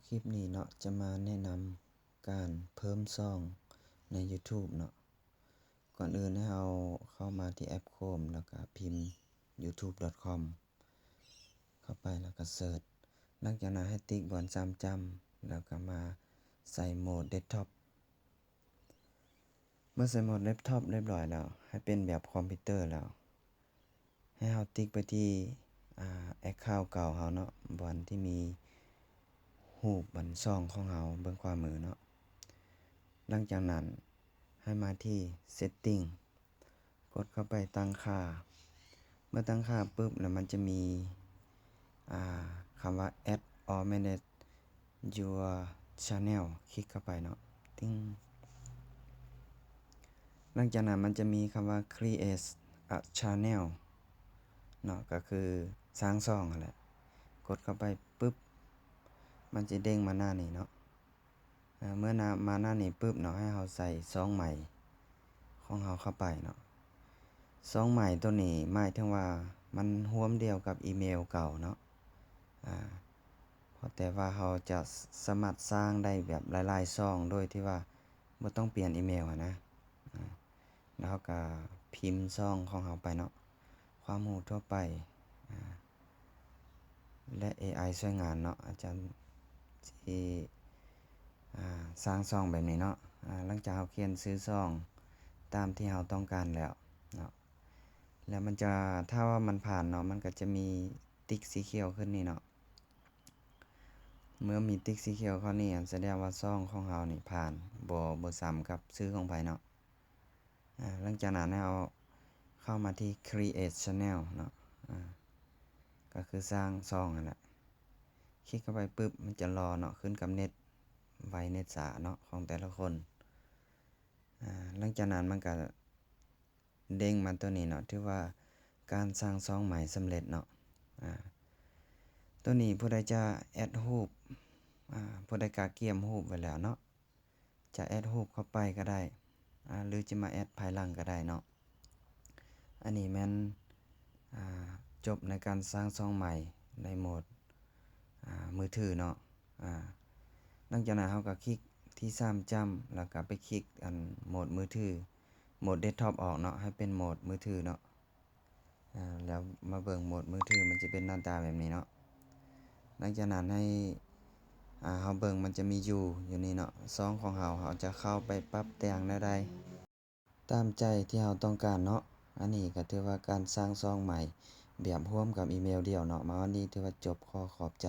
คลิปนี้เนาะจะมาแนะนำการเพิ่มช่องใน YouTube เนาะก่อนอื่นให้เราเข้ามาที่แอป Chrome แล้วก็พิมพ์ youtube.com เข้าไปแล้วก็เสิร์ชหลังจากนั้นให้ติ๊กบน3จำแล้วก็มาใส่โหมดเดสก์ท็อปเมื่อใส่โหมดเดสก์ท็อปเรียบร้อยแล้วให้เป็นแบบคอมพิวเตอร์แล้วให้เราติ๊กไปที่account เก่าเราเนาะบนที่มีรูปบันช่องของเราเบื้องขวามือเนาะหลังจากนั้นให้มาที่ setting กดเข้าไปตั้งค่าเมื่อตั้งค่าปุ๊บแล้วมันจะมีคำว่า add or manage your channel คลิกเข้าไปเนาะติ้งหลังจากนั้นมันจะมีคำว่า create a channel เนาะก็คือสร้างช่องนั่นแหละกดเข้าไปปุ๊บมันจะเด้งมาหน้านี้เนาะเมื่อมาหน้านี้ปุ๊บเนาะให้เราใส่ช่องใหม่ของเราเข้าไปเนาะช่องใหม่ตัวนี้หมายถึงว่ามันร่วมเดียวกับอีเมลเก่าเนาะแต่ว่าเราจะสามารถสร้างได้แบบหลายๆช่องโดยที่ว่าบ่ต้องเปลี่ยนอีเมลนะแล้วเราก็พิมพ์ช่องของเราไปเนาะความรู้ทั่วไปและ AI ช่วยงานเนาะอาจารย์ที่สร้างช่องแบบนี้เนาะหลังจากเราเขียนชื่อช่องตามที่เราต้องการแล้วเนาะแล้วมันจะถ้าว่ามันผ่านเนาะมันก็จะมีติ๊กสีเขียวขึ้นนี่เนาะเมื่อมีติ๊กสีเขียวเข้านี่แสดงว่าช่องของเรานี่ผ่านบ่ซ้ำกับชื่อของไผเนาะหลังจากนั้นให้เราเข้ามาที่ create channel เนาะก็คือสร้างช่องนั่นแหละคลิกเข้าไปปุ๊บมันจะรอเนาะขึ้นกับเน็ตไวเน็ตช้าเนาะของแต่ละคนหลังจากนั้นมันก็เด้งมาตัวนี้เนาะที่ว่าการสร้างช่องใหม่สำเร็จเนาะตัวนี้ผู้ใดจะแอดรูปผู้ใดกะเกียมรูปไว้แล้วเนาะจะแอดรูปเข้าไปก็ได้หรือจะมาแอดภายหลังก็ได้เนาะอันนี้แม่นจบในการสร้างช่องใหม่ในโหมดมือถือเนาะหลังจากนั้นเราก็คลิกที่3จำแล้วก็ไปคลิกโหมดมือถือโหมดเดสก์ท็อปออกเนาะให้เป็นโหมดมือถือเนาะแล้วมาเบิ่งโหมดมือถือมันจะเป็นหน้าตาแบบนี้เนาะหลังจากนั้นให้เราเบิ่งมันจะมีอยู่นี่เนาะช่องของเราจะเข้าไปปรับแต่งได้ตามใจที่เราต้องการเนาะอันนี้ก็ถือว่าการสร้างช่องใหม่แบบร่วมกับอีเมลเดียวเนาะมาวันนี้ถือว่าจบขอบใจ